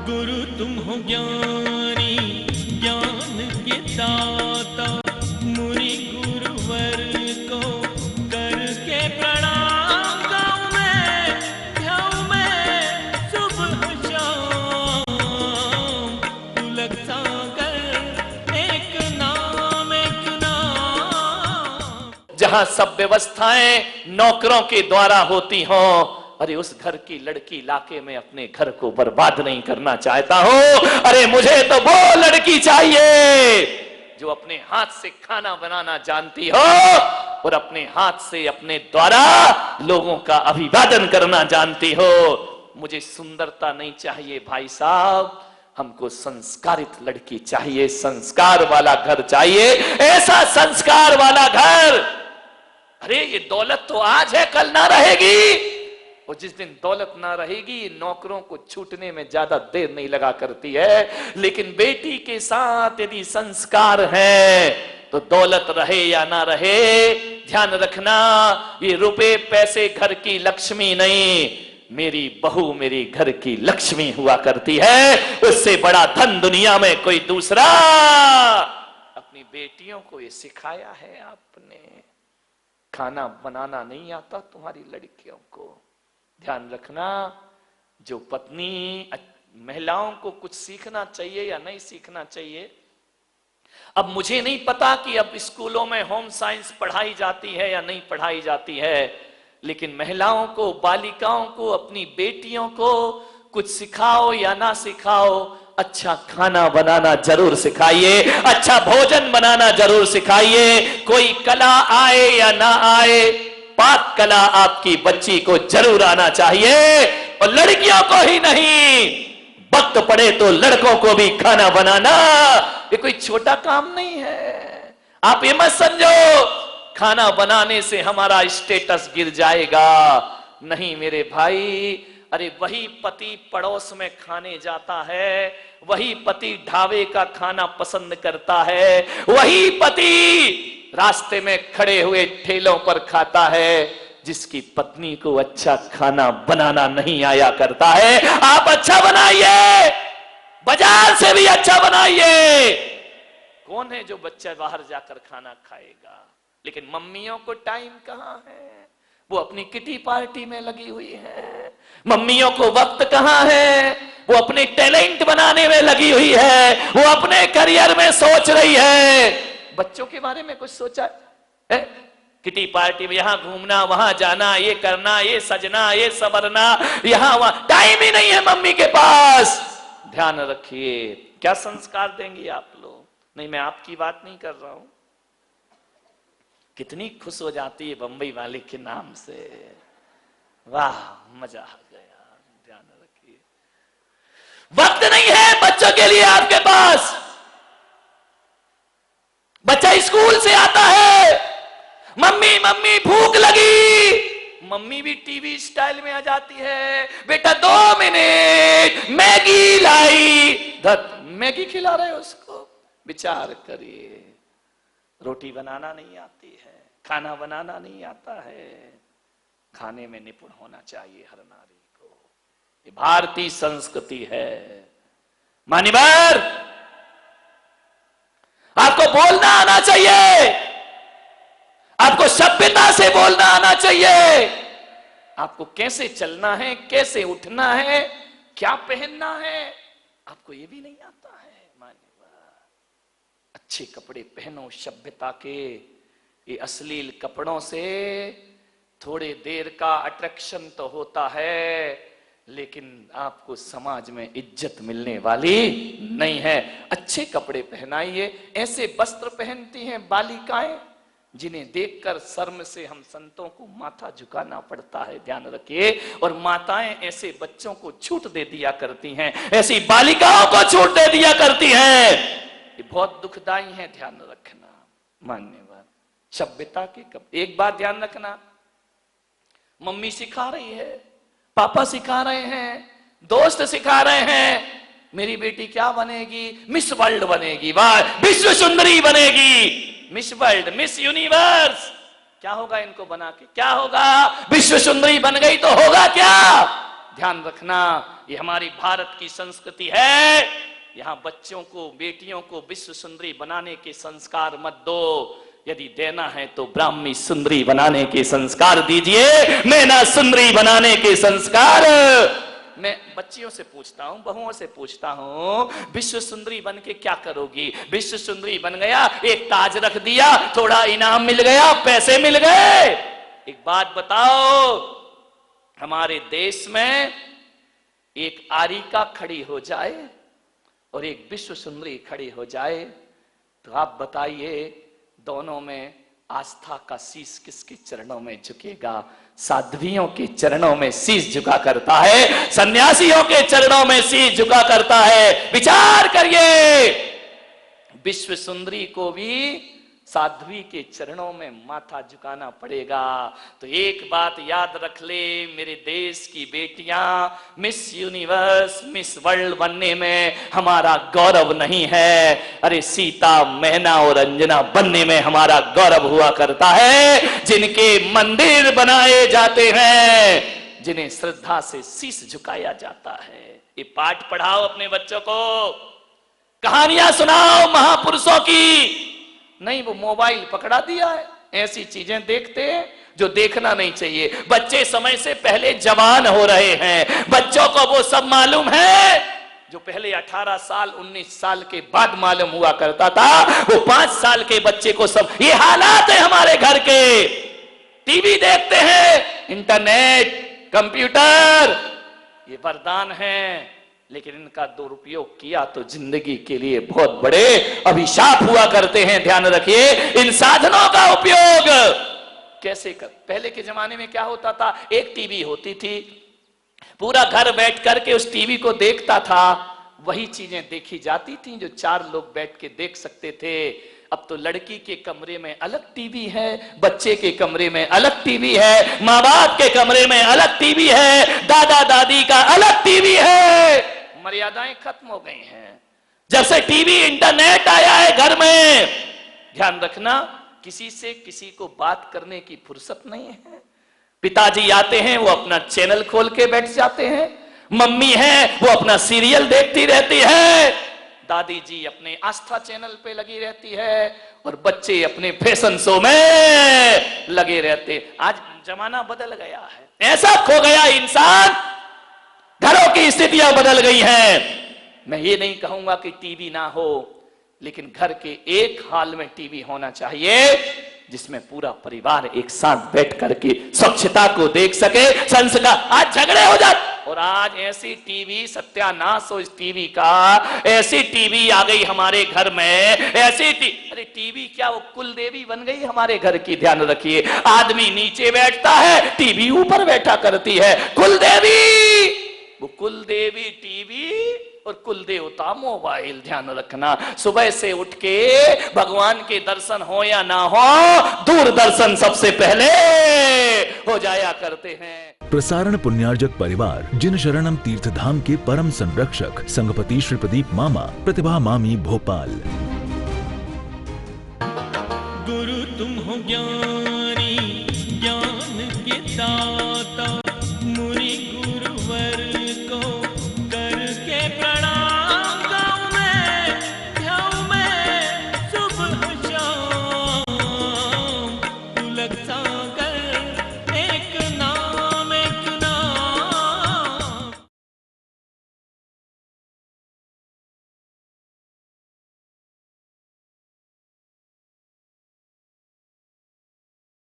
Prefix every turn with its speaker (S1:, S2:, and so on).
S1: गुरु तुम हो ज्ञानी ज्ञान के दाता, मुनि गुरुवर को करके प्रणाम गाऊं मैं, ध्याऊं मैं सुबह शाम। तुलक सागर एक नाम एक नाम।
S2: जहां सब व्यवस्थाएं नौकरों के द्वारा होती हों, अरे उस घर की लड़की लाके मैं अपने घर को बर्बाद नहीं करना चाहता हूं। अरे मुझे तो वो लड़की चाहिए जो अपने हाथ से खाना बनाना जानती हो और अपने हाथ से अपने द्वारा लोगों का अभिवादन करना जानती हो। मुझे सुंदरता नहीं चाहिए भाई साहब, हमको संस्कारित लड़की चाहिए, संस्कार वाला घर चाहिए, ऐसा संस्कार वाला घर। अरे ये दौलत तो आज है, कल ना रहेगी। और जिस दिन दौलत ना रहेगी, नौकरों को छूटने में ज्यादा देर नहीं लगा करती है। लेकिन बेटी के साथ यदि संस्कार है तो दौलत रहे या ना रहे, ध्यान रखना, ये रुपए पैसे घर की लक्ष्मी नहीं, मेरी बहू मेरी घर की लक्ष्मी हुआ करती है। उससे बड़ा धन दुनिया में कोई दूसरा। अपनी बेटियों को ये सिखाया है आपने। खाना बनाना नहीं आता तुम्हारी लड़कियों को, ध्यान रखना। जो पत्नी, महिलाओं को कुछ सीखना चाहिए या नहीं सीखना चाहिए, अब मुझे नहीं पता कि अब स्कूलों में होम साइंस पढ़ाई जाती है या नहीं पढ़ाई जाती है, लेकिन महिलाओं को, बालिकाओं को, अपनी बेटियों को कुछ सिखाओ या ना सिखाओ, अच्छा खाना बनाना जरूर सिखाइए, अच्छा भोजन बनाना जरूर सिखाइए। कोई कला आए या ना आए, पाक कला आपकी बच्ची को जरूर आना चाहिए। और लड़कियों को ही नहीं, वक्त पड़े तो लड़कों को भी खाना बनाना ये कोई छोटा काम नहीं है। आप ये मत समझो खाना बनाने से हमारा स्टेटस गिर जाएगा, नहीं मेरे भाई। अरे वही पति पड़ोस में खाने जाता है, वही पति ढाबे का खाना पसंद करता है, वही पति रास्ते में खड़े हुए ठेलों पर खाता है जिसकी पत्नी को अच्छा खाना बनाना नहीं आया करता है। आप अच्छा बनाइए, बाजार से भी अच्छा बनाइए। कौन है जो बच्चा बाहर जाकर खाना खाएगा? लेकिन मम्मियों को टाइम कहां है, वो अपनी किटी पार्टी में लगी हुई है। मम्मियों को वक्त कहां है, वो अपने टैलेंट बनाने में लगी हुई है, वो अपने करियर में सोच रही है। बच्चों के बारे में कुछ सोचा है? किटी पार्टी में यहां घूमना, वहां जाना, ये करना, ये सजना, ये संवरना, यहां वहां, टाइम ही नहीं है मम्मी के पास। ध्यान रखिए, क्या संस्कार देंगी आप लोग? नहीं, मैं आपकी बात नहीं कर रहा हूं। कितनी खुश हो जाती है बंबई वाले के नाम से, वाह मजा आ गया। ध्यान रखिए, वक्त नहीं है बच्चों के लिए आपके पास। बच्चा स्कूल से आता है, मम्मी मम्मी भूख लगी, मम्मी भी टीवी स्टाइल में आ जाती है, बेटा 2 मिनट मैगी लाई, मैगी खिला रहे हो उसको। विचार करिए, रोटी बनाना नहीं आती है, खाना बनाना नहीं आता है, खाने में निपुण होना चाहिए हर नारी को। ये भारतीय संस्कृति है। मान्यवर, आपको बोलना आना चाहिए, आपको सभ्यता से बोलना आना चाहिए, आपको कैसे चलना है, कैसे उठना है, क्या पहनना है, आपको ये भी नहीं आता है। अच्छे कपड़े पहनो सभ्यता के। ये अश्लील कपड़ों से थोड़े देर का अट्रैक्शन तो होता है, लेकिन आपको समाज में इज्जत मिलने वाली नहीं है। अच्छे कपड़े पहनाइए। ऐसे वस्त्र पहनती हैं बालिकाएं जिन्हें देखकर शर्म से हम संतों को माथा झुकाना पड़ता है, ध्यान रखिए। और माताएं ऐसे बच्चों को छूट दे दिया करती हैं, ऐसी बालिकाओं को छूट दे दिया करती हैं, ये बहुत दुखदाई है, ध्यान रखना। मान्यवर, सभ्यता के एक बात ध्यान रखना, मम्मी सिखा रही है, पापा सिखा रहे हैं, दोस्त सिखा रहे हैं, मेरी बेटी क्या बनेगी? मिस वर्ल्ड बनेगी, वाह, विश्व सुंदरी बनेगी, मिस वर्ल्ड, मिस यूनिवर्स। क्या होगा इनको बना के? क्या होगा? विश्व सुंदरी बन गई तो होगा क्या? ध्यान रखना, ये हमारी भारत की संस्कृति है। यहां बच्चों को, बेटियों को विश्व सुंदरी बनाने के संस्कार मत दो। यदि देना है तो ब्राह्मी सुंदरी बनाने के संस्कार दीजिए, मैना सुंदरी बनाने के संस्कार। मैं बच्चियों से पूछता हूं, बहुओं से पूछता हूं, विश्व सुंदरी बन के क्या करोगी? विश्व सुंदरी बन गया, एक ताज रख दिया, थोड़ा इनाम मिल गया, पैसे मिल गए। एक बात बताओ, हमारे देश में एक आरिका खड़ी हो जाए और एक विश्व सुंदरी खड़ी हो जाए, तो आप बताइए दोनों में आस्था का शीश किसके चरणों में झुकेगा? साध्वियों के चरणों में शीश झुका करता है, सन्यासियों के चरणों में शीश झुका करता है। विचार करिए, विश्व सुंदरी को भी साध्वी के चरणों में माथा झुकाना पड़ेगा। तो एक बात याद रख ले, मेरे देश की बेटियां, मिस यूनिवर्स, मिस वर्ल्ड बनने में हमारा गौरव नहीं है। अरे सीता, मैना और अंजना बनने में हमारा गौरव हुआ करता है। जिनके मंदिर बनाए जाते हैं, जिन्हें श्रद्धा से शीश झुकाया जाता है। ये पाठ पढ़ाओ अपने बच्चों को, कहानियां सुनाओ महापुरुषों की। नहीं, वो मोबाइल पकड़ा दिया है, ऐसी चीजें देखते हैं जो देखना नहीं चाहिए। बच्चे समय से पहले जवान हो रहे हैं, बच्चों को वो सब मालूम है जो पहले 18 साल 19 साल के बाद मालूम हुआ करता था। वो 5 साल के बच्चे को सब, ये हालात है हमारे घर के। टीवी देखते हैं, इंटरनेट, कंप्यूटर, ये वरदान है, लेकिन इनका दुरुपयोग किया तो जिंदगी के लिए बहुत बड़े अभिशाप हुआ करते हैं। ध्यान रखिए, इन साधनों का उपयोग कैसे कर। पहले के जमाने में क्या होता था, एक टीवी होती थी, पूरा घर बैठ करके उस टीवी को देखता था। वही चीजें देखी जाती थी जो 4 लोग बैठ के देख सकते थे। अब तो लड़की के कमरे में अलग टीवी है, बच्चे के कमरे में अलग टीवी है, माँ बाप के कमरे में अलग टीवी है, दादा दादी का अलग टीवी है। मर्यादाएं खत्म हो गई हैं जब से टीवी इंटरनेट आया है घर में। ध्यान रखना, किसी से किसी को बात करने की फुर्सत नहीं है। पिताजी आते हैं, वो अपना चैनल खोल के बैठ जाते हैं। मम्मी है, वो अपना सीरियल देखती रहती है। दादी जी अपने आस्था चैनल पे लगी रहती है और बच्चे अपने फैशन शो में लगे रहते। आज जमाना बदल गया है, ऐसा खो गया इंसान, घरों की स्थितियां बदल गई हैं। मैं ये नहीं कहूंगा कि टीवी ना हो, लेकिन घर के एक हाल में टीवी होना चाहिए जिसमें पूरा परिवार एक साथ बैठ करके स्वच्छता को देख सके, संस्कार। आज झगड़े हो जाते, और आज ऐसी टीवी, सत्यानाश हो इस टीवी का, ऐसी टीवी आ गई हमारे घर में, ऐसी अरे टीवी क्या, वो कुल देवी बन गई हमारे घर की। ध्यान रखिए, आदमी नीचे बैठता है, टीवी ऊपर बैठा करती है। कुल देवी, वो कुल देवी टीवी और कुल देवता मोबाइल। ध्यान रखना, सुबह से उठ के भगवान के दर्शन हो या ना हो, दूरदर्शन सबसे पहले हो जाया करते हैं।
S3: प्रसारण पुण्यार्जक परिवार जिन शरणम तीर्थधाम के परम संरक्षक संघपति श्री प्रदीप मामा, प्रतिभा मामी, भोपाल।